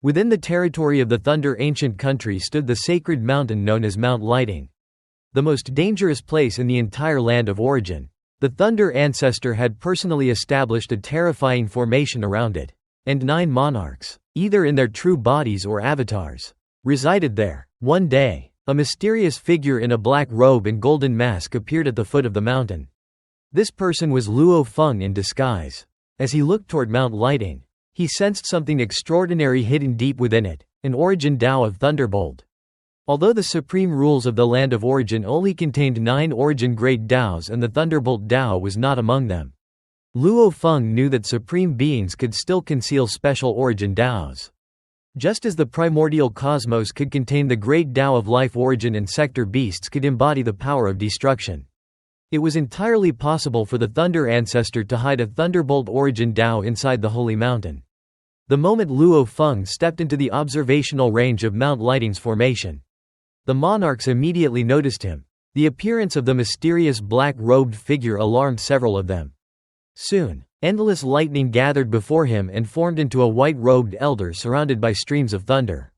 Within the territory of the Thunder ancient country stood the sacred mountain known as Mount Lighting, the most dangerous place in the entire land of origin. The Thunder ancestor had personally established a terrifying formation around it, and 9 monarchs, either in their true bodies or avatars, resided there. One day, a mysterious figure in a black robe and golden mask appeared at the foot of the mountain. This person was Luo Feng in disguise. As he looked toward Mount Lighting, he sensed something extraordinary hidden deep within it, an origin Dao of Thunderbolt. Although the supreme rules of the land of origin only contained 9 origin Great Daos and the Thunderbolt Dao was not among them, Luo Feng knew that supreme beings could still conceal special origin Daos. Just as the primordial cosmos could contain the Great Dao of life, origin and sector beasts could embody the power of destruction. It was entirely possible for the Thunder ancestor to hide a Thunderbolt origin Dao inside the holy mountain. The moment Luo Feng stepped into the observational range of Mount Lighting's formation, the monarchs immediately noticed him. The appearance of the mysterious black-robed figure alarmed several of them. Soon, endless lightning gathered before him and formed into a white-robed elder surrounded by streams of thunder.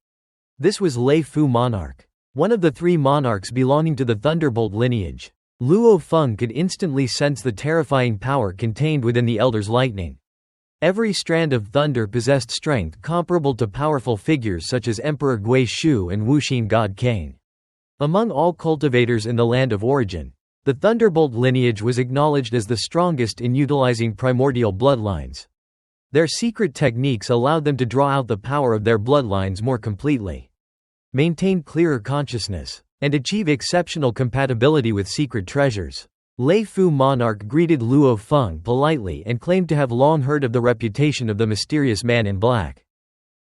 This was Lei Fu monarch, one of the 3 monarchs belonging to the Thunderbolt lineage. Luo Feng could instantly sense the terrifying power contained within the elder's lightning. Every strand of thunder possessed strength comparable to powerful figures such as Emperor Gui Shu and Wuxia God Cain. Among all cultivators in the land of origin, the Thunderbolt lineage was acknowledged as the strongest in utilizing primordial bloodlines. Their secret techniques allowed them to draw out the power of their bloodlines more completely, maintain clearer consciousness, and achieve exceptional compatibility with secret treasures. Lei Fu monarch greeted Luo Feng politely and claimed to have long heard of the reputation of the mysterious man in black.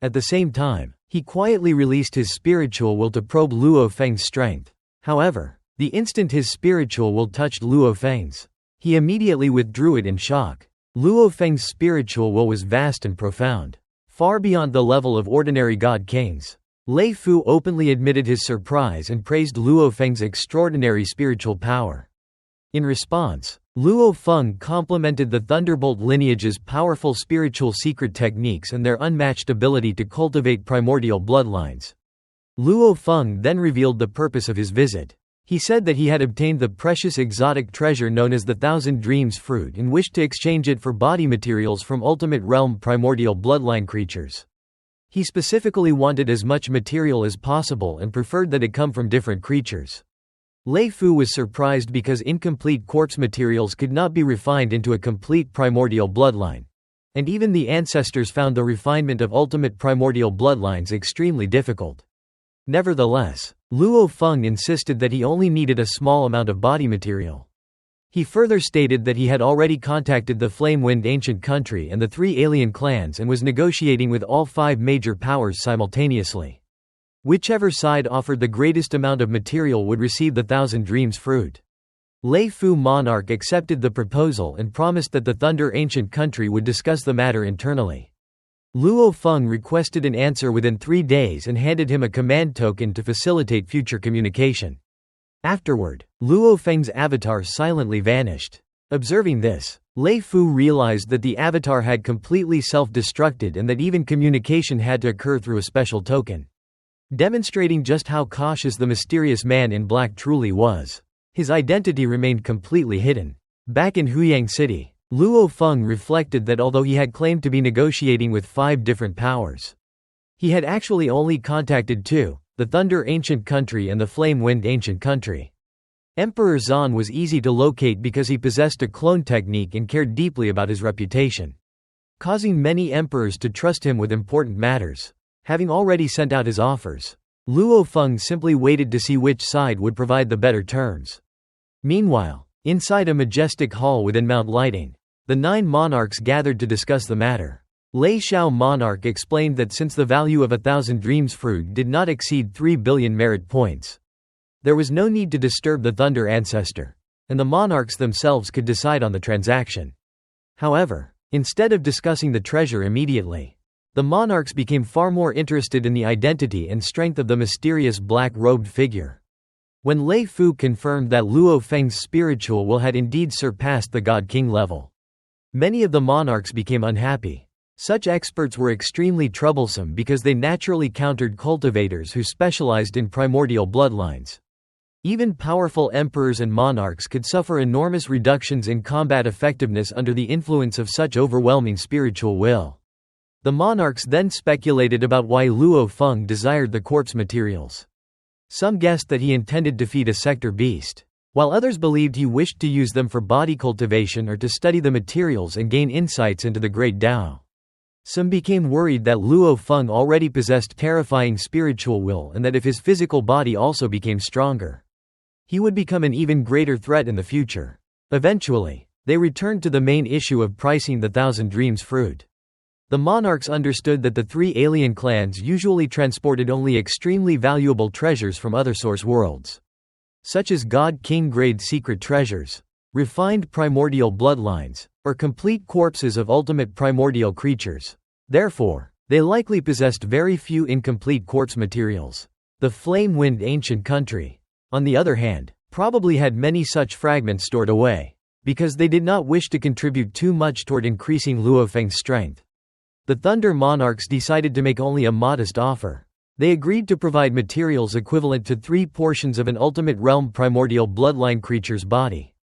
At the same time, he quietly released his spiritual will to probe Luo Feng's strength. However, the instant his spiritual will touched Luo Feng's, he immediately withdrew it in shock. Luo Feng's spiritual will was vast and profound, far beyond the level of ordinary God Kings. Lei Fu openly admitted his surprise and praised Luo Feng's extraordinary spiritual power. In response, Luo Feng complimented the Thunderbolt lineage's powerful spiritual secret techniques and their unmatched ability to cultivate primordial bloodlines. Luo Feng then revealed the purpose of his visit. He said that he had obtained the precious exotic treasure known as the Thousand Dreams fruit and wished to exchange it for body materials from Ultimate Realm primordial bloodline creatures. He specifically wanted as much material as possible and preferred that it come from different creatures. Lei Fu was surprised because incomplete corpse materials could not be refined into a complete primordial bloodline. And even the ancestors found the refinement of ultimate primordial bloodlines extremely difficult. Nevertheless, Luo Feng insisted that he only needed a small amount of body material. He further stated that he had already contacted the Flame Wind ancient country and the 3 alien clans and was negotiating with all 5 major powers simultaneously. Whichever side offered the greatest amount of material would receive the Thousand Dreams fruit. Lei Fu monarch accepted the proposal and promised that the Thunder ancient country would discuss the matter internally. Luo Feng requested an answer within 3 days and handed him a command token to facilitate future communication. Afterward, Luo Feng's avatar silently vanished. Observing this, Lei Fu realized that the avatar had completely self-destructed and that even communication had to occur through a special token, demonstrating just how cautious the mysterious man in black truly was. His identity remained completely hidden. Back in Huyang City, Luo Feng reflected that although he had claimed to be negotiating with 5 different powers, he had actually only contacted 2, the Thunder ancient country and the Flame Wind ancient country. Emperor Zan was easy to locate because he possessed a clone technique and cared deeply about his reputation, causing many emperors to trust him with important matters. Having already sent out his offers, Luo Feng simply waited to see which side would provide the better terms. Meanwhile, inside a majestic hall within Mount Lighting, the 9 monarchs gathered to discuss the matter. Lei Xiao monarch explained that since the value of 1,000 Dreams fruit did not exceed 3 billion merit points, there was no need to disturb the Thunder ancestor, and the monarchs themselves could decide on the transaction. However, instead of discussing the treasure immediately, the monarchs became far more interested in the identity and strength of the mysterious black-robed figure. When Lei Fu confirmed that Luo Feng's spiritual will had indeed surpassed the God King level, many of the monarchs became unhappy. Such experts were extremely troublesome because they naturally countered cultivators who specialized in primordial bloodlines. Even powerful emperors and monarchs could suffer enormous reductions in combat effectiveness under the influence of such overwhelming spiritual will. The monarchs then speculated about why Luo Feng desired the corpse materials. Some guessed that he intended to feed a sector beast, while others believed he wished to use them for body cultivation or to study the materials and gain insights into the Great Dao. Some became worried that Luo Feng already possessed terrifying spiritual will and that if his physical body also became stronger, he would become an even greater threat in the future. Eventually, they returned to the main issue of pricing the Thousand Dreams fruit. The monarchs understood that the three alien clans usually transported only extremely valuable treasures from other source worlds, such as God-King grade secret treasures, refined primordial bloodlines, or complete corpses of ultimate primordial creatures. Therefore, they likely possessed very few incomplete corpse materials. The flame-wind ancient country, on the other hand, probably had many such fragments stored away, because they did not wish to contribute too much toward increasing Luo Feng's strength. The Thunder Monarchs decided to make only a modest offer. They agreed to provide materials equivalent to 3 portions of an ultimate realm primordial bloodline creature's body,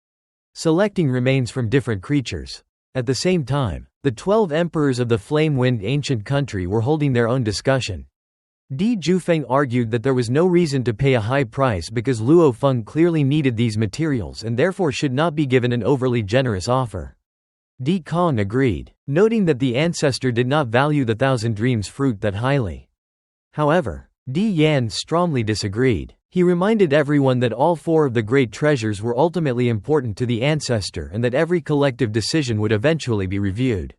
selecting remains from different creatures. At the same time, the 12 emperors of the flame-wind ancient country were holding their own discussion. Di Jufeng argued that there was no reason to pay a high price because Luo Feng clearly needed these materials and therefore should not be given an overly generous offer. Di Kong agreed, noting that the ancestor did not value the Thousand Dreams fruit that highly. However, Di Yan strongly disagreed. He reminded everyone that all 4 of the great treasures were ultimately important to the ancestor and that every collective decision would eventually be reviewed.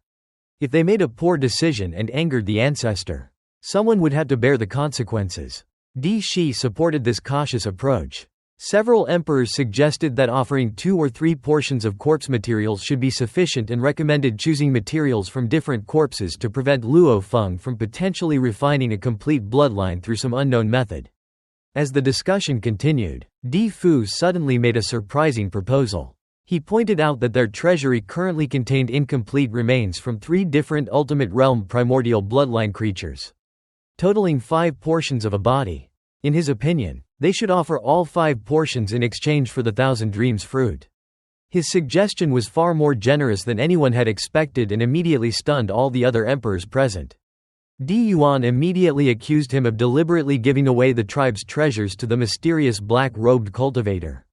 If they made a poor decision and angered the ancestor, someone would have to bear the consequences. Di Shi supported this cautious approach. Several emperors suggested that offering 2 or 3 portions of corpse materials should be sufficient and recommended choosing materials from different corpses to prevent Luo Feng from potentially refining a complete bloodline through some unknown method. As the discussion continued, Di Fu suddenly made a surprising proposal. He pointed out that their treasury currently contained incomplete remains from 3 different Ultimate Realm primordial bloodline creatures, totaling 5 portions of a body. In his opinion, they should offer all 5 portions in exchange for the Thousand Dreams fruit. His suggestion was far more generous than anyone had expected and immediately stunned all the other emperors present. Di Yuan immediately accused him of deliberately giving away the tribe's treasures to the mysterious black-robed cultivator.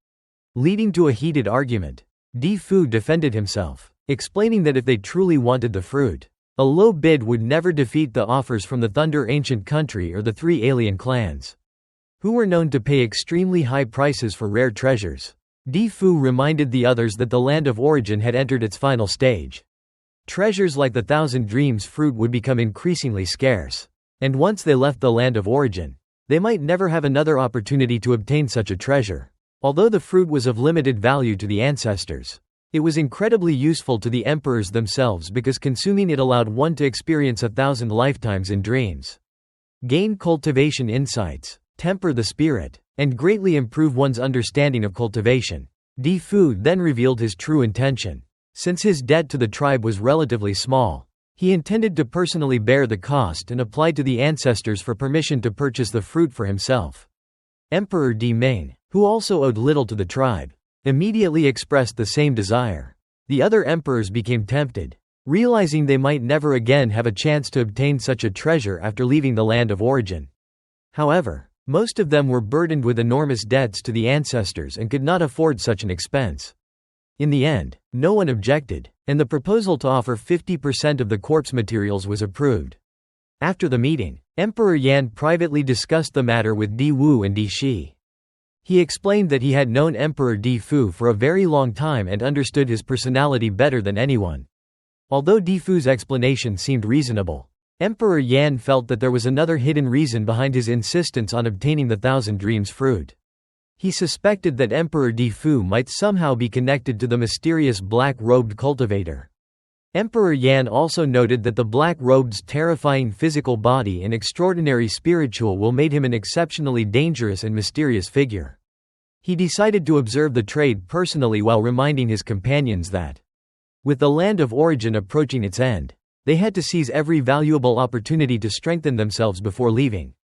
Leading to a heated argument, Di Fu defended himself, explaining that if they truly wanted the fruit, a low bid would never defeat the offers from the Thunder Ancient Country or the 3 alien clans, who were known to pay extremely high prices for rare treasures. Di Fu reminded the others that the Land of Origin had entered its final stage. Treasures like the Thousand Dreams fruit would become increasingly scarce, and once they left the Land of Origin, they might never have another opportunity to obtain such a treasure. Although the fruit was of limited value to the ancestors, it was incredibly useful to the emperors themselves because consuming it allowed one to experience 1,000 lifetimes in dreams, gain cultivation insights, temper the spirit, and greatly improve one's understanding of cultivation. Di Fu then revealed his true intention. Since his debt to the tribe was relatively small, he intended to personally bear the cost and applied to the ancestors for permission to purchase the fruit for himself. Emperor Di Ming, who also owed little to the tribe, immediately expressed the same desire. The other emperors became tempted, realizing they might never again have a chance to obtain such a treasure after leaving the Land of Origin. However, most of them were burdened with enormous debts to the ancestors and could not afford such an expense. In the end, no one objected, and the proposal to offer 50% of the corpse materials was approved. After the meeting, Emperor Yan privately discussed the matter with Di Wu and Di Shi. He explained that he had known Emperor Di Fu for a very long time and understood his personality better than anyone. Although Di Fu's explanation seemed reasonable, Emperor Yan felt that there was another hidden reason behind his insistence on obtaining the Thousand Dreams fruit. He suspected that Emperor Di Fu might somehow be connected to the mysterious black-robed cultivator. Emperor Yan also noted that the black-robed's terrifying physical body and extraordinary spiritual will made him an exceptionally dangerous and mysterious figure. He decided to observe the trade personally while reminding his companions that, with the Land of Origin approaching its end, They had to seize every valuable opportunity to strengthen themselves before leaving.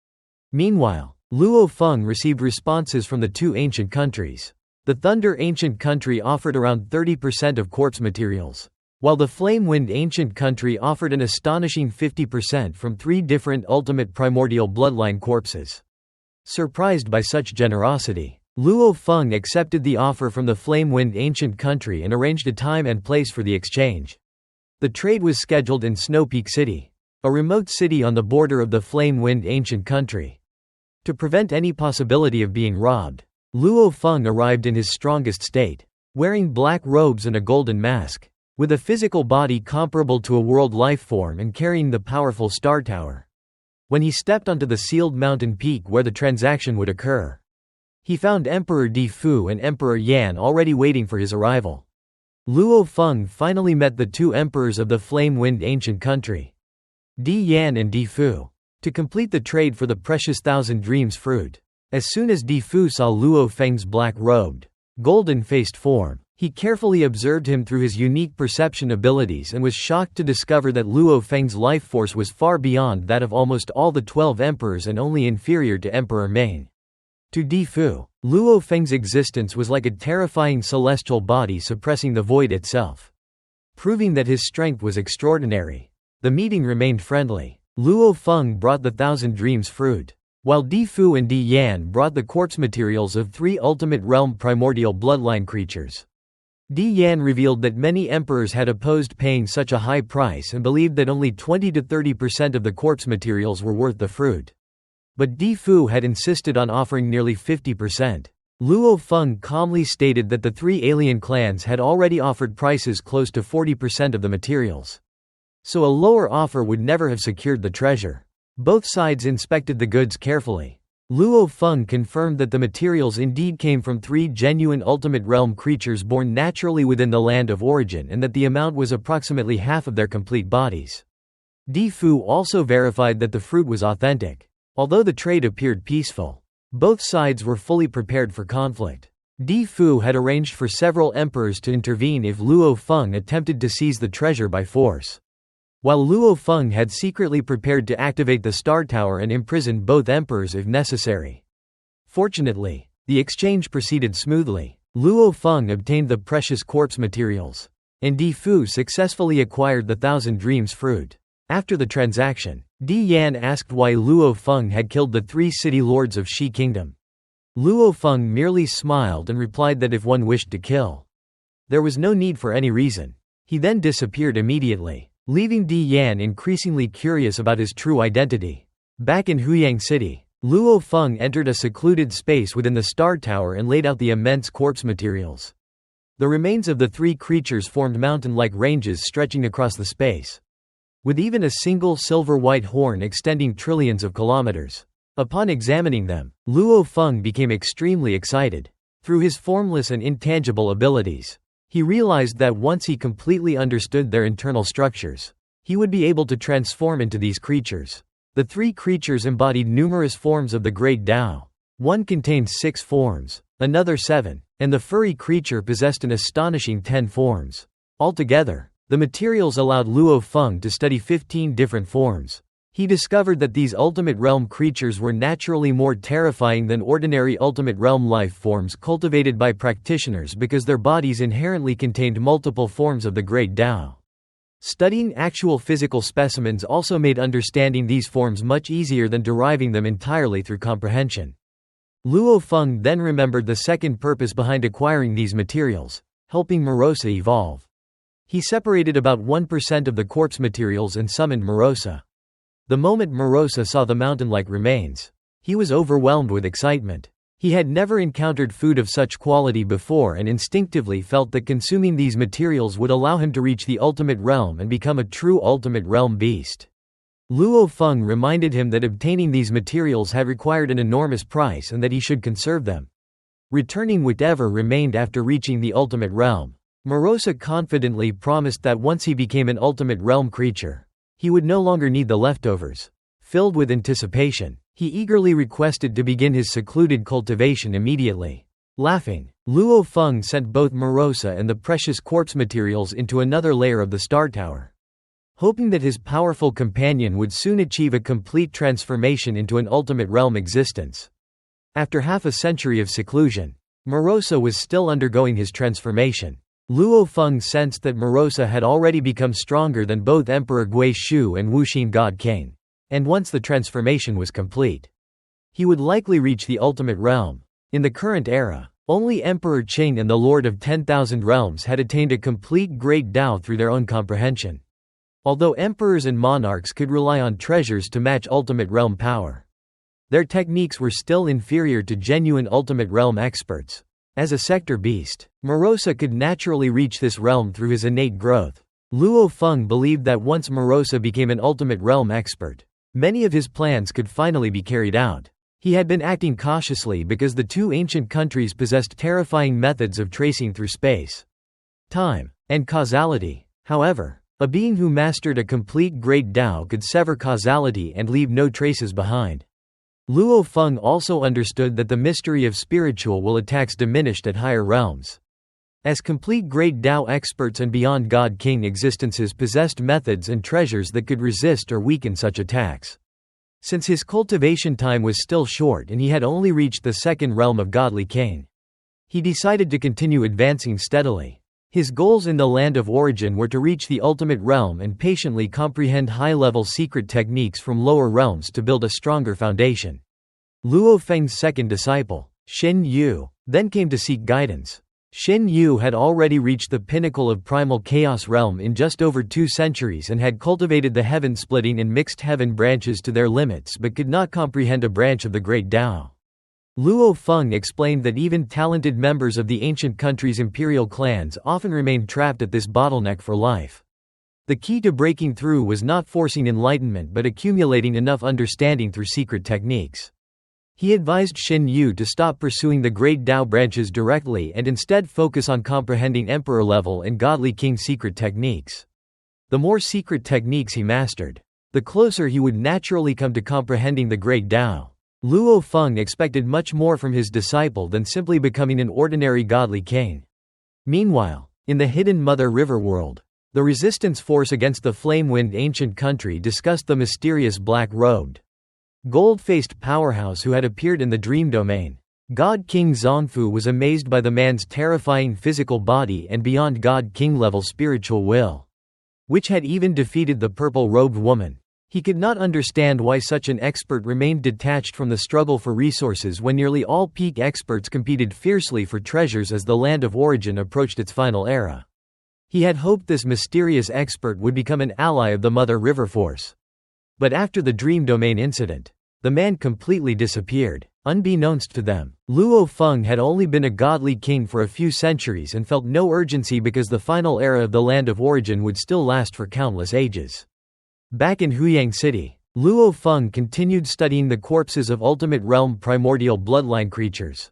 Meanwhile, Luo Feng received responses from the two ancient countries. The Thunder Ancient Country offered around 30% of corpse materials, while the Flame Wind Ancient Country offered an astonishing 50% from 3 different ultimate primordial bloodline corpses. Surprised by such generosity, Luo Feng accepted the offer from the Flame Wind Ancient Country and arranged a time and place for the exchange. The trade was scheduled in Snow Peak City, a remote city on the border of the Flame Wind Ancient Country. To prevent any possibility of being robbed, Luo Feng arrived in his strongest state, wearing black robes and a golden mask, with a physical body comparable to a world life form and carrying the powerful Star Tower. When he stepped onto the sealed mountain peak where the transaction would occur, he found Emperor Di Fu and Emperor Yan already waiting for his arrival. Luo Feng finally met the 2 emperors of the Flame Wind Ancient Country, Di Yan and Di Fu, to complete the trade for the precious Thousand Dreams fruit. As soon as Di Fu saw Luo Feng's black-robed, golden-faced form, he carefully observed him through his unique perception abilities and was shocked to discover that Luo Feng's life force was far beyond that of almost all the 12 emperors and only inferior to Emperor Ming. To Di Fu, Luo Feng's existence was like a terrifying celestial body suppressing the void itself, proving that his strength was extraordinary. The meeting remained friendly. Luo Feng brought the Thousand Dreams fruit, while Di Fu and Di Yan brought the corpse materials of 3 ultimate realm primordial bloodline creatures. Di Yan revealed that many emperors had opposed paying such a high price and believed that only 20 to 30% of the corpse materials were worth the fruit. But Di Fu had insisted on offering nearly 50%. Luo Feng calmly stated that the 3 alien clans had already offered prices close to 40% of the materials, so a lower offer would never have secured the treasure. Both sides inspected the goods carefully. Luo Feng confirmed that the materials indeed came from 3 genuine ultimate realm creatures born naturally within the land of origin and that the amount was approximately half of their complete bodies. Di Fu also verified that the fruit was authentic. Although the trade appeared peaceful, both sides were fully prepared for conflict. Di Fu had arranged for several emperors to intervene if Luo Feng attempted to seize the treasure by force, while Luo Feng had secretly prepared to activate the Star Tower and imprison both emperors if necessary. Fortunately, the exchange proceeded smoothly. Luo Feng obtained the precious corpse materials, and Di Fu successfully acquired the Thousand Dreams fruit. After the transaction, Di Yan asked why Luo Feng had killed the 3 city lords of Shi Kingdom. Luo Feng merely smiled and replied that if one wished to kill, there was no need for any reason. He then disappeared immediately, leaving Di Yan increasingly curious about his true identity. Back in Huyang City, Luo Feng entered a secluded space within the Star Tower and laid out the immense corpse materials. The remains of the 3 creatures formed mountain-like ranges stretching across the space, with even a single silver-white horn extending trillions of kilometers. Upon examining them, Luo Feng became extremely excited. Through his formless and intangible abilities, he realized that once he completely understood their internal structures, he would be able to transform into these creatures. The 3 creatures embodied numerous forms of the Great Dao. One contained 6 forms, another 7, and the furry creature possessed an astonishing 10 forms. Altogether, the materials allowed Luo Feng to study 15 different forms. He discovered that these ultimate realm creatures were naturally more terrifying than ordinary ultimate realm life forms cultivated by practitioners because their bodies inherently contained multiple forms of the Great Dao. Studying actual physical specimens also made understanding these forms much easier than deriving them entirely through comprehension. Luo Feng then remembered the second purpose behind acquiring these materials: helping Morosa evolve. He separated about 1% of the corpse materials and summoned Morosa. The moment Morosa saw the mountain-like remains, he was overwhelmed with excitement. He had never encountered food of such quality before and instinctively felt that consuming these materials would allow him to reach the ultimate realm and become a true ultimate realm beast. Luo Feng reminded him that obtaining these materials had required an enormous price and that he should conserve them, returning whatever remained after reaching the ultimate realm. Morosa confidently promised that once he became an ultimate realm creature, he would no longer need the leftovers. Filled with anticipation, he eagerly requested to begin his secluded cultivation immediately. Laughing, Luo Feng sent both Morosa and the precious corpse materials into another layer of the Star Tower. hoping that his powerful companion would soon achieve a complete transformation into an ultimate realm existence. After half a century of seclusion, Morosa was still undergoing his transformation. Luo Feng sensed that Morosa had already become stronger than both Emperor Gui Shu and Wuxia God King, and once the transformation was complete, he would likely reach the ultimate realm. In the current era, only Emperor Qing and the Lord of 10,000 Realms had attained a complete Great Dao through their own comprehension. Although emperors and monarchs could rely on treasures to match ultimate realm power, their techniques were still inferior to genuine ultimate realm experts. As a sector beast, Morosa could naturally reach this realm through his innate growth. Luo Feng believed that once Morosa became an ultimate realm expert, many of his plans could finally be carried out. He had been acting cautiously because the two ancient countries possessed terrifying methods of tracing through space, time, and causality. However, a being who mastered a complete Great Dao could sever causality and leave no traces behind. Luo Feng also understood that the mystery of spiritual attacks diminished at higher realms, as complete Great Dao experts and beyond God King existences possessed methods and treasures that could resist or weaken such attacks. Since his cultivation time was still short and he had only reached the second realm of Godly King, he decided to continue advancing steadily. His goals in the land of origin were to reach the ultimate realm and patiently comprehend high-level secret techniques from lower realms to build a stronger foundation. Luo Feng's second disciple, Xin Yu, then came to seek guidance. Xin Yu had already reached the pinnacle of primal chaos realm in just over 2 centuries and had cultivated the heaven-splitting and mixed heaven branches to their limits but could not comprehend a branch of the Great Dao. Luo Feng explained that even talented members of the ancient country's imperial clans often remained trapped at this bottleneck for life. The key to breaking through was not forcing enlightenment but accumulating enough understanding through secret techniques. He advised Xin Yu to stop pursuing the Great Dao branches directly and instead focus on comprehending emperor-level and Godly King secret techniques. The more secret techniques he mastered, the closer he would naturally come to comprehending the Great Dao. Luo Feng expected much more from his disciple than simply becoming an ordinary Godly King. Meanwhile, in the hidden Mother River world, the resistance force against the flame-wind ancient country discussed the mysterious black-robed, gold-faced powerhouse who had appeared in the dream domain. God King Zongfu was amazed by the man's terrifying physical body and beyond God King level spiritual will, which had even defeated the purple-robed woman. He could not understand why such an expert remained detached from the struggle for resources when nearly all peak experts competed fiercely for treasures as the land of origin approached its final era. He had hoped this mysterious expert would become an ally of the Mother River Force. But after the Dream Domain incident, the man completely disappeared. Unbeknownst to them, Luo Feng had only been a godly king for a few centuries and felt no urgency because the final era of the land of origin would still last for countless ages. Back in Huyang City, Luo Feng continued studying the corpses of Ultimate Realm primordial bloodline creatures.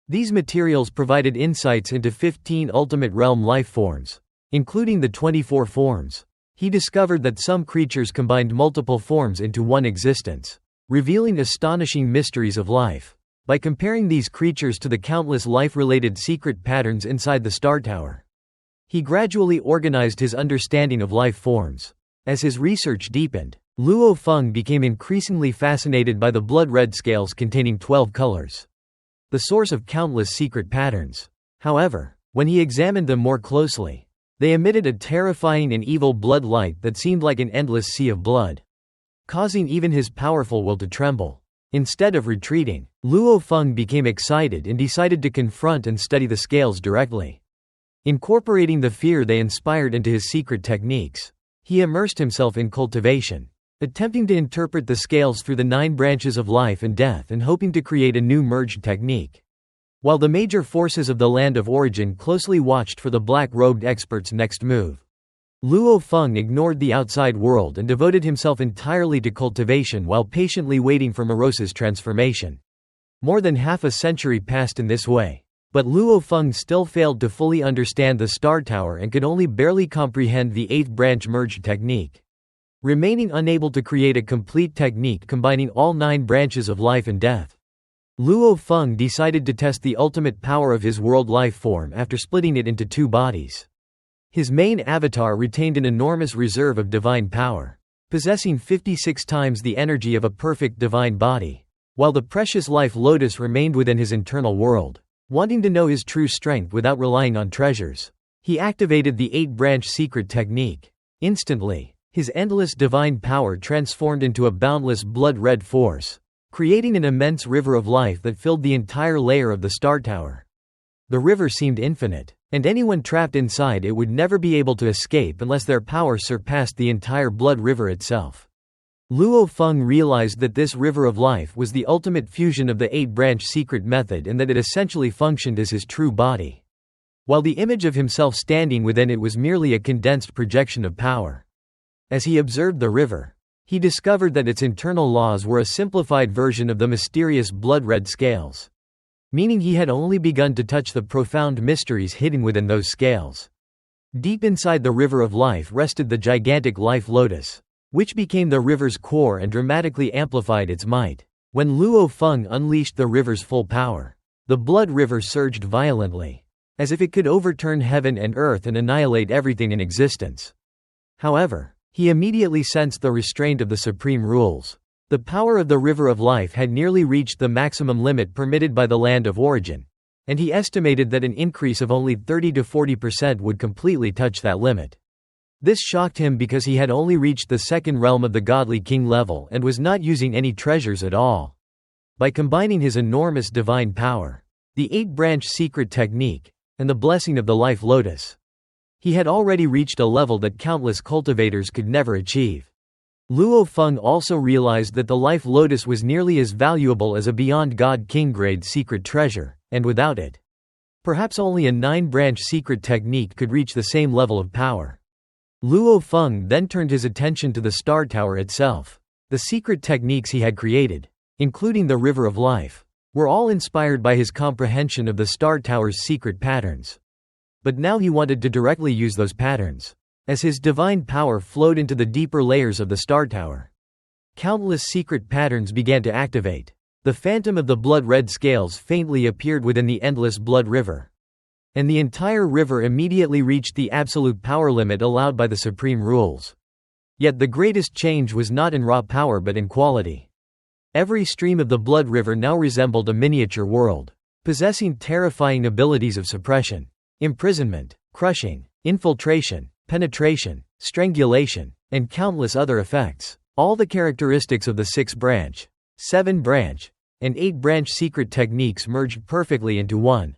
These materials provided insights into 15 Ultimate Realm life forms, including the 24 forms. He discovered that some creatures combined multiple forms into one existence, revealing astonishing mysteries of life. By comparing these creatures to the countless life-related secret patterns inside the Star Tower, he gradually organized his understanding of life forms. As his research deepened, Luo Feng became increasingly fascinated by the blood-red scales containing 12 colors, the source of countless secret patterns. However, when he examined them more closely, they emitted a terrifying and evil blood light that seemed like an endless sea of blood, causing even his powerful will to tremble. Instead of retreating, Luo Feng became excited and decided to confront and study the scales directly. Incorporating the fear they inspired into his secret techniques, he immersed himself in cultivation, attempting to interpret the scales through the 9 branches of life and death and hoping to create a new merged technique. While the major forces of the land of origin closely watched for the black-robed expert's next move, Luo Feng ignored the outside world and devoted himself entirely to cultivation while patiently waiting for Morosa's transformation. More than half a century passed in this way, but Luo Feng still failed to fully understand the Star Tower and could only barely comprehend the 8th branch merge technique, remaining unable to create a complete technique combining all 9 branches of life and death. Luo Feng decided to test the ultimate power of his world life form after splitting it into 2 bodies. His main avatar retained an enormous reserve of divine power, possessing 56 times the energy of a perfect divine body, while the precious life lotus remained within his internal world. Wanting to know his true strength without relying on treasures, he activated the 8-branch secret technique. Instantly, his endless divine power transformed into a boundless blood-red force, creating an immense river of life that filled the entire layer of the Star Tower. The river seemed infinite, and anyone trapped inside it would never be able to escape unless their power surpassed the entire blood river itself. Luo Feng realized that this river of life was the ultimate fusion of the 8-branch secret method and that it essentially functioned as his true body, while the image of himself standing within it was merely a condensed projection of power. As he observed the river, he discovered that its internal laws were a simplified version of the mysterious blood-red scales, meaning he had only begun to touch the profound mysteries hidden within those scales. Deep inside the river of life rested the gigantic life lotus, which became the river's core and dramatically amplified its might. When Luo Feng unleashed the river's full power, the blood river surged violently, as if it could overturn heaven and earth and annihilate everything in existence. However, he immediately sensed the restraint of the supreme rules. The power of the river of life had nearly reached the maximum limit permitted by the land of origin, and he estimated that an increase of only 30 to 40% would completely touch that limit. This shocked him because he had only reached the second realm of the godly king level and was not using any treasures at all. By combining his enormous divine power, the 8-branch secret technique, and the blessing of the life lotus, he had already reached a level that countless cultivators could never achieve. Luo Feng also realized that the life lotus was nearly as valuable as a beyond god king grade secret treasure, and without it, perhaps only a 9-branch secret technique could reach the same level of power. Luo Feng then turned his attention to the Star Tower itself. The secret techniques he had created, including the River of Life, were all inspired by his comprehension of the Star Tower's secret patterns. But now he wanted to directly use those patterns. As his divine power flowed into the deeper layers of the Star Tower, countless secret patterns began to activate. The phantom of the blood-red scales faintly appeared within the endless blood river, and the entire river immediately reached the absolute power limit allowed by the supreme rules. Yet the greatest change was not in raw power but in quality. Every stream of the blood river now resembled a miniature world, possessing terrifying abilities of suppression, imprisonment, crushing, infiltration, penetration, strangulation, and countless other effects. All the characteristics of the 6-branch, 7-branch, and 8-branch secret techniques merged perfectly into one.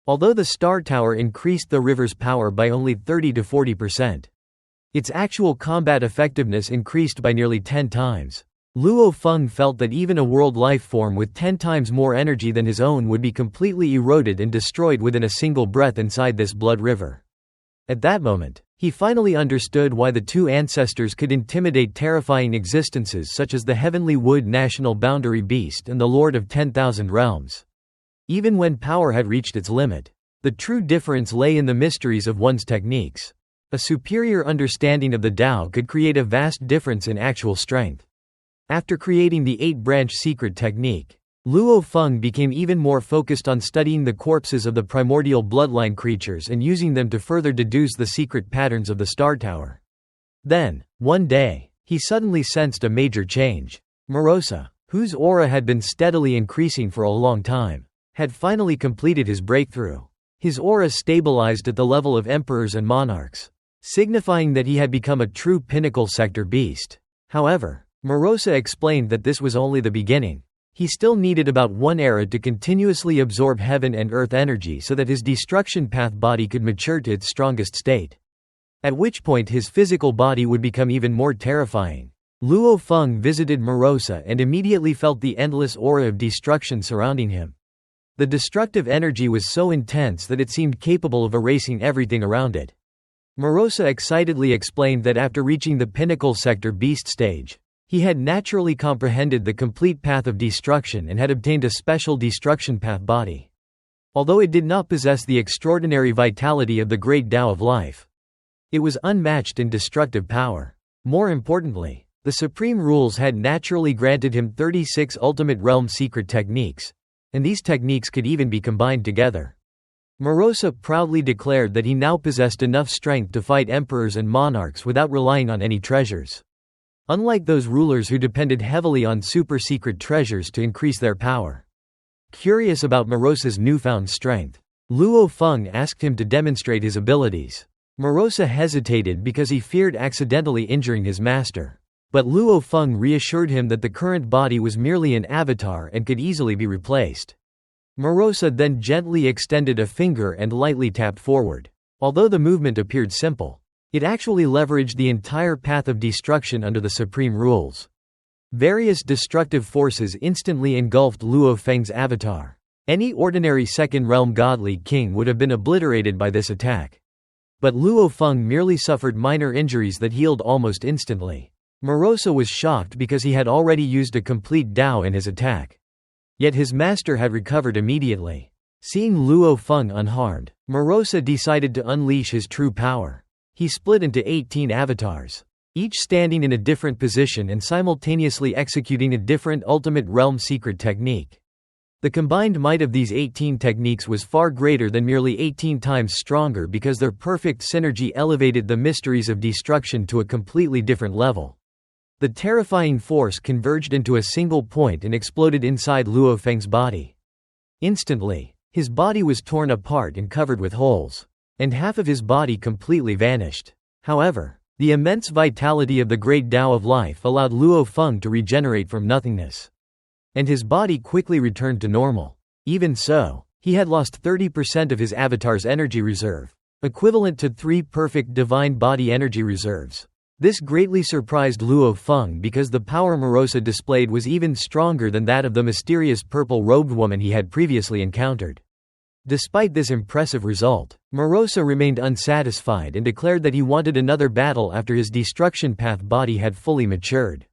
Although the Star Tower increased the river's power by only 30 to 40%, its actual combat effectiveness increased by nearly 10 times. Luo Feng felt that even a world life form with 10 times more energy than his own would be completely eroded and destroyed within a single breath inside this blood river. At that moment, he finally understood why the two ancestors could intimidate terrifying existences such as the Heavenly Wood National Boundary Beast and the Lord of 10,000 Realms. Even when power had reached its limit, the true difference lay in the mysteries of one's techniques. A superior understanding of the Dao could create a vast difference in actual strength. After creating the 8-branch secret technique, Luo Feng became even more focused on studying the corpses of the primordial bloodline creatures and using them to further deduce the secret patterns of the Star Tower. Then, one day, he suddenly sensed a major change. Morosa, whose aura had been steadily increasing for a long time, had finally completed his breakthrough. His aura stabilized at the level of emperors and monarchs, signifying that he had become a true pinnacle sector beast. However, Morosa explained that this was only the beginning. He still needed about 1 era to continuously absorb heaven and earth energy so that his destruction path body could mature to its strongest state, at which point his physical body would become even more terrifying. Luo Feng visited Morosa and immediately felt the endless aura of destruction surrounding him. The destructive energy was so intense that it seemed capable of erasing everything around it. Morosa excitedly explained that after reaching the pinnacle sector beast stage, he had naturally comprehended the complete path of destruction and had obtained a special destruction path body. Although it did not possess the extraordinary vitality of the Great Dao of life, it was unmatched in destructive power. More importantly, the supreme rules had naturally granted him 36 ultimate realm secret techniques, and these techniques could even be combined together. Morosa proudly declared that he now possessed enough strength to fight emperors and monarchs without relying on any treasures. Unlike those rulers who depended heavily on super-secret treasures to increase their power. Curious about Morosa's newfound strength, Luo Feng asked him to demonstrate his abilities. Morosa hesitated because he feared accidentally injuring his master. But Luo Feng reassured him that the current body was merely an avatar and could easily be replaced. Morosa then gently extended a finger and lightly tapped forward. Although the movement appeared simple, it actually leveraged the entire path of destruction under the supreme rules. Various destructive forces instantly engulfed Luo Feng's avatar. Any ordinary second realm godly king would have been obliterated by this attack. But Luo Feng merely suffered minor injuries that healed almost instantly. Morosa was shocked because he had already used a complete Dao in his attack. Yet his master had recovered immediately. Seeing Luo Feng unharmed, Morosa decided to unleash his true power. He split into 18 avatars, each standing in a different position and simultaneously executing a different ultimate realm secret technique. The combined might of these 18 techniques was far greater than merely 18 times stronger because their perfect synergy elevated the mysteries of destruction to a completely different level. The terrifying force converged into a single point and exploded inside Luo Feng's body. Instantly, his body was torn apart and covered with holes, and half of his body completely vanished. However, the immense vitality of the Great Dao of life allowed Luo Feng to regenerate from nothingness. And his body quickly returned to normal. Even so, he had lost 30% of his avatar's energy reserve, equivalent to 3 perfect divine body energy reserves. This greatly surprised Luo Feng because the power Morosa displayed was even stronger than that of the mysterious purple-robed woman he had previously encountered. Despite this impressive result, Morosa remained unsatisfied and declared that he wanted another battle after his destruction path body had fully matured.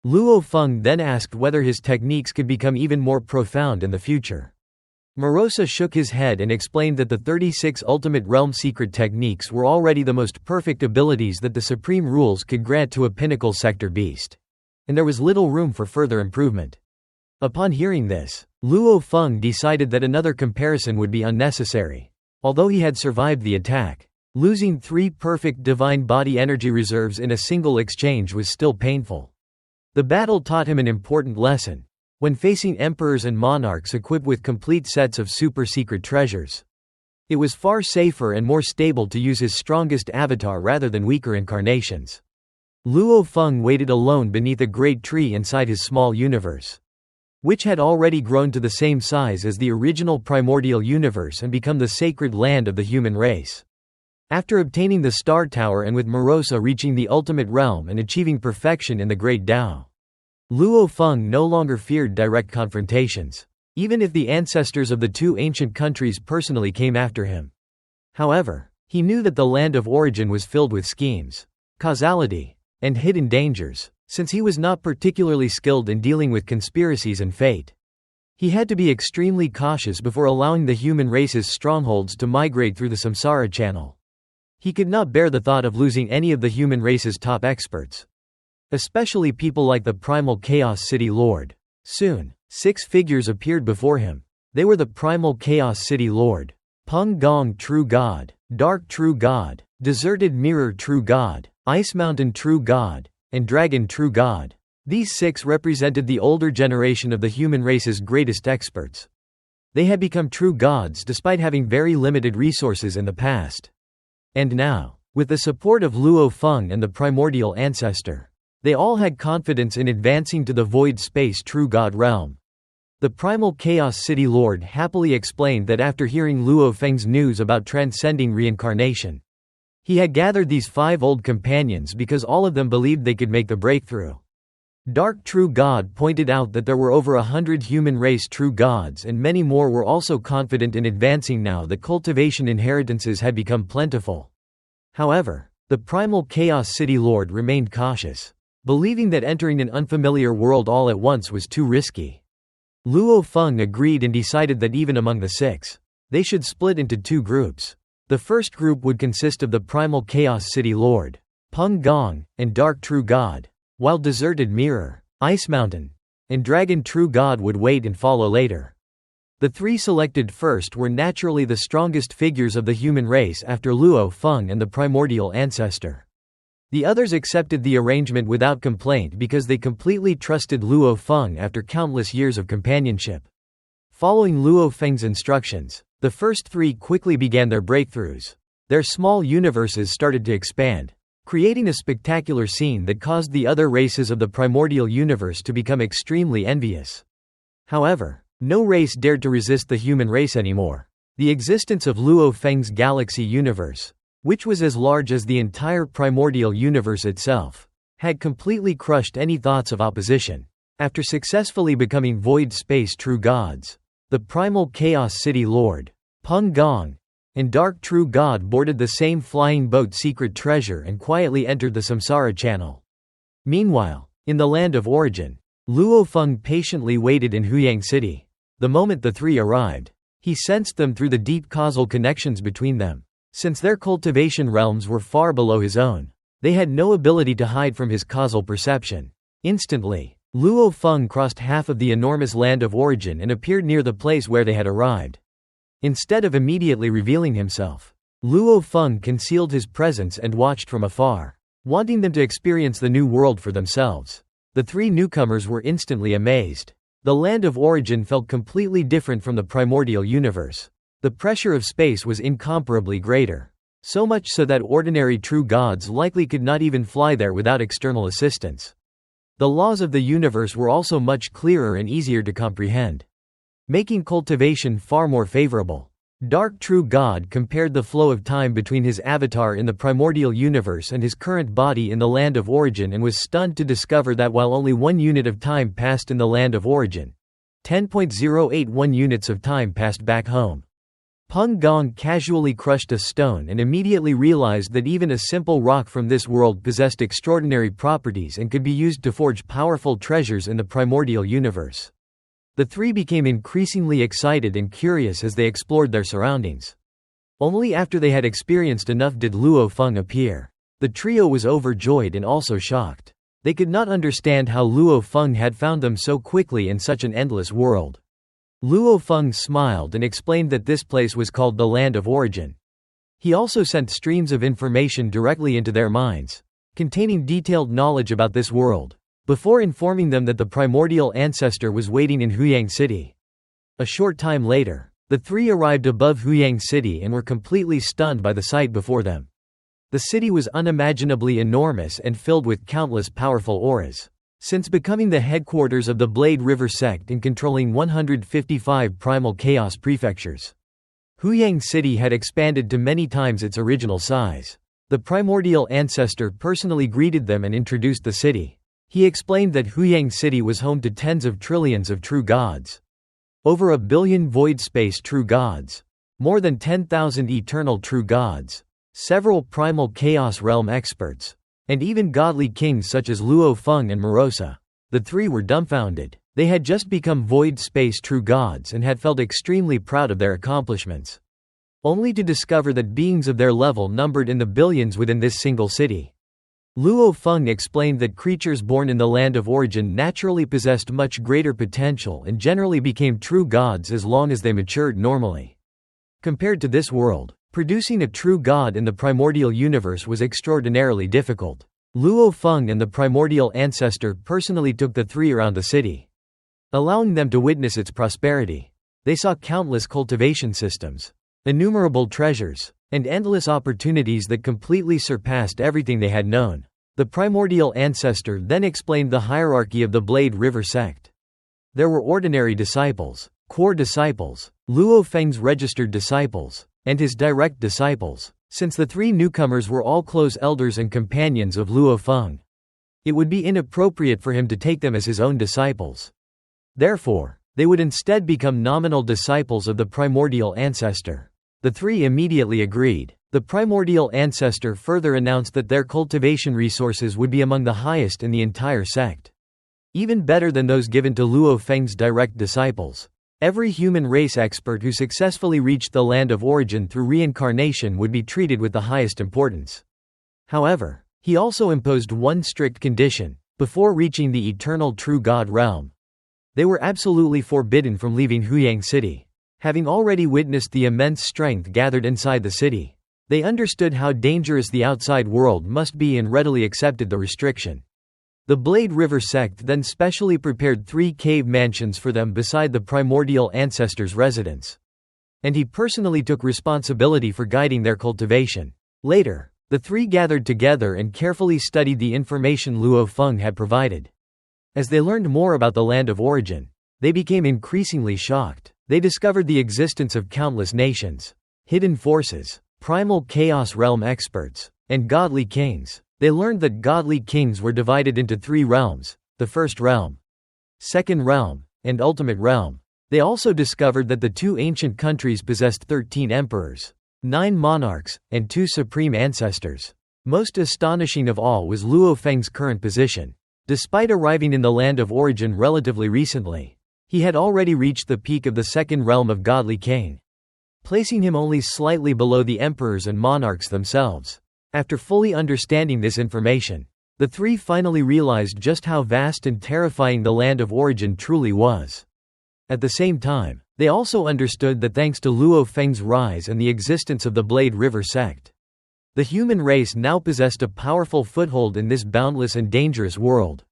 Luo Feng then asked whether his techniques could become even more profound in the future. Morosa shook his head and explained that the 36 ultimate realm secret techniques were already the most perfect abilities that the supreme rules could grant to a pinnacle sector beast. And there was little room for further improvement. Upon hearing this, Luo Feng decided that another comparison would be unnecessary. Although he had survived the attack, losing 3 perfect divine body energy reserves in a single exchange was still painful. The battle taught him an important lesson. When facing emperors and monarchs equipped with complete sets of super-secret treasures, it was far safer and more stable to use his strongest avatar rather than weaker incarnations. Luo Feng waited alone beneath a great tree inside his small universe, which had already grown to the same size as the original primordial universe and become the sacred land of the human race. After obtaining the Star Tower and with Morosa reaching the ultimate realm and achieving perfection in the Great Dao, Luo Feng no longer feared direct confrontations, even if the ancestors of the 2 ancient countries personally came after him. However, he knew that the land of origin was filled with schemes, causality, and hidden dangers, since he was not particularly skilled in dealing with conspiracies and fate. He had to be extremely cautious before allowing the human race's strongholds to migrate through the samsara channel. He could not bear the thought of losing any of the human race's top experts, especially people like the primal Chaos City Lord. Soon, 6 figures appeared before him. They were the primal Chaos City Lord, Peng Gong True God, Dark True God, Deserted Mirror True God, Ice Mountain True God, and Dragon True God. These 6 represented the older generation of the human race's greatest experts. They had become true gods despite having very limited resources in the past. And now, with the support of Luo Feng and the primordial ancestor, they all had confidence in advancing to the void space true god realm. The primal Chaos City Lord happily explained that after hearing Luo Feng's news about transcending reincarnation, he had gathered these 5 old companions because all of them believed they could make the breakthrough. Dark True God pointed out that there were over 100 human race true gods and many more were also confident in advancing now that cultivation inheritances had become plentiful. However, the primal Chaos City Lord remained cautious, believing that entering an unfamiliar world all at once was too risky. Luo Feng agreed and decided that even among the 6, they should split into 2 groups. The first group would consist of the primal Chaos City Lord, Peng Gong, and Dark True God, while Deserted Mirror, Ice Mountain, and Dragon True God would wait and follow later. The three selected first were naturally the strongest figures of the human race after Luo Feng and the primordial ancestor. The others accepted the arrangement without complaint because they completely trusted Luo Feng after countless years of companionship. Following Luo Feng's instructions, the first three quickly began their breakthroughs. Their small universes started to expand, creating a spectacular scene that caused the other races of the primordial universe to become extremely envious. However, no race dared to resist the human race anymore. The existence of Luo Feng's galaxy universe, which was as large as the entire primordial universe itself, had completely crushed any thoughts of opposition. After successfully becoming void space true gods, the primal chaos city lord, Peng Gong, and dark true god boarded the same flying boat Secret Treasure and quietly entered the Samsara channel. Meanwhile, in the land of origin, Luo Feng patiently waited in Huyang City. The moment the three arrived, he sensed them through the deep causal connections between them. Since their cultivation realms were far below his own, they had no ability to hide from his causal perception. Instantly, Luo Feng crossed half of the enormous land of origin and appeared near the place where they had arrived. Instead of immediately revealing himself, Luo Feng concealed his presence and watched from afar, wanting them to experience the new world for themselves. The three newcomers were instantly amazed. The land of origin felt completely different from the primordial universe. The pressure of space was incomparably greater, so much so that ordinary true gods likely could not even fly there without external assistance. The laws of the universe were also much clearer and easier to comprehend, making cultivation far more favorable. Dark True God compared the flow of time between his avatar in the primordial universe and his current body in the land of origin and was stunned to discover that while only 1 unit of time passed in the land of origin, 10.081 units of time passed back home. Peng Gong casually crushed a stone and immediately realized that even a simple rock from this world possessed extraordinary properties and could be used to forge powerful treasures in the primordial universe. The three became increasingly excited and curious as they explored their surroundings. Only after they had experienced enough did Luo Feng appear. The trio was overjoyed and also shocked. They could not understand how Luo Feng had found them so quickly in such an endless world. Luo Feng smiled and explained that this place was called the Land of Origin. He also sent streams of information directly into their minds, containing detailed knowledge about this world, before informing them that the primordial ancestor was waiting in Huyang City. A short time later, the three arrived above Huyang City and were completely stunned by the sight before them. The city was unimaginably enormous and filled with countless powerful auras. Since becoming the headquarters of the Blade River sect and controlling 155 primal chaos prefectures, Huyang City had expanded to many times its original size. The primordial ancestor personally greeted them and introduced the city. He explained that Huyang City was home to tens of trillions of true gods, over 1 billion void space true gods, more than 10,000 eternal true gods, several primal chaos realm experts, and even godly kings such as Luo Feng and Morosa. The three were dumbfounded. They had just become void space true gods and had felt extremely proud of their accomplishments, only to discover that beings of their level numbered in the billions within this single city. Luo Feng explained that creatures born in the land of origin naturally possessed much greater potential and generally became true gods as long as they matured normally. Compared to this world, producing a true god in the primordial universe was extraordinarily difficult. Luo Feng and the primordial ancestor personally took the three around the city, allowing them to witness its prosperity. They saw countless cultivation systems, innumerable treasures, and endless opportunities that completely surpassed everything they had known. The primordial ancestor then explained the hierarchy of the Blade River sect. There were ordinary disciples, core disciples, Luo Feng's registered disciples, and his direct disciples. Since the three newcomers were all close elders and companions of Luo Feng, it would be inappropriate for him to take them as his own disciples. Therefore, they would instead become nominal disciples of the primordial ancestor. The three immediately agreed. The primordial ancestor further announced that their cultivation resources would be among the highest in the entire sect, even better than those given to Luo Feng's direct disciples. Every human race expert who successfully reached the land of origin through reincarnation would be treated with the highest importance. However, he also imposed one strict condition: before reaching the eternal true God realm, They were absolutely forbidden from leaving Huyang City. Having already witnessed the immense strength gathered inside the city, they understood how dangerous the outside world must be and readily accepted the restriction. The Blade River sect then specially prepared 3 cave mansions for them beside the primordial ancestors' residence. And he personally took responsibility for guiding their cultivation. Later, the 3 gathered together and carefully studied the information Luo Feng had provided. As they learned more about the land of origin, they became increasingly shocked. They discovered the existence of countless nations, hidden forces, primal chaos realm experts, and godly kings. They learned that godly kings were divided into 3 realms: the first realm, second realm, and ultimate realm. They also discovered that the 2 ancient countries possessed 13 emperors, 9 monarchs, and 2 supreme ancestors. Most astonishing of all was Luo Feng's current position. Despite arriving in the land of origin relatively recently, he had already reached the peak of the second realm of godly king, placing him only slightly below the emperors and monarchs themselves. After fully understanding this information, the 3 finally realized just how vast and terrifying the land of origin truly was. At the same time, they also understood that thanks to Luo Feng's rise and the existence of the Blade River sect, the human race now possessed a powerful foothold in this boundless and dangerous world.